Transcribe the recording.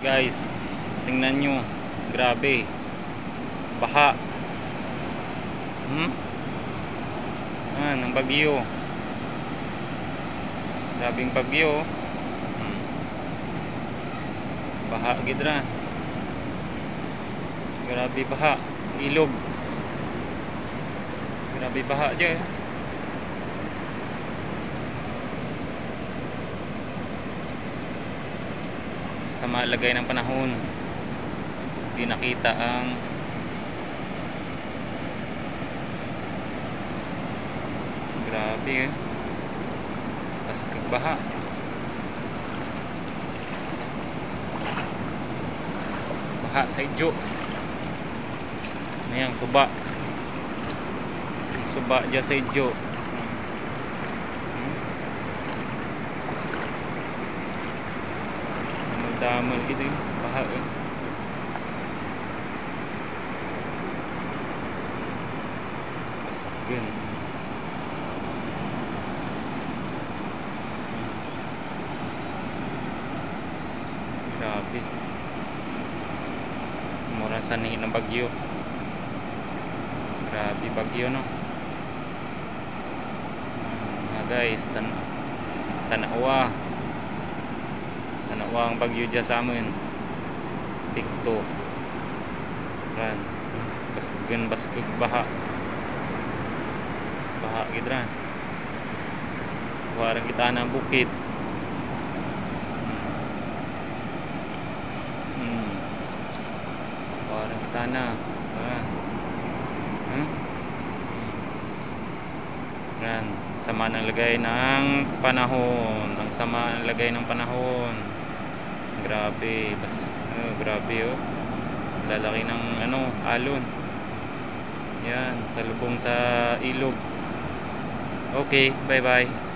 Guys, tingnan nyo, grabe, baha. Ang bagyo, grabing bagyo. Baha gidra, grabe baha, ilog, grabe baha dyan. Sama lagay ng panahon, hindi nakita ang grabe pas kagbaha. Baha sa idyo, mayang suba dyan sa idyo. Damon gitu baha pasagin. Grabe, mura sanhi ng bagyo. Grabe bagyo, no? Guys, tanawa ang bagyo dyan sa amin. Pikto kan baskag baha gidra. Warang kita ng bukid. Warang kita na sama ng lagay ng panahon. Ang sama ng lagay ng panahon. Grabe, grabe lalaki ng alon. Yan, sa lubong sa ilog. Okay, bye bye.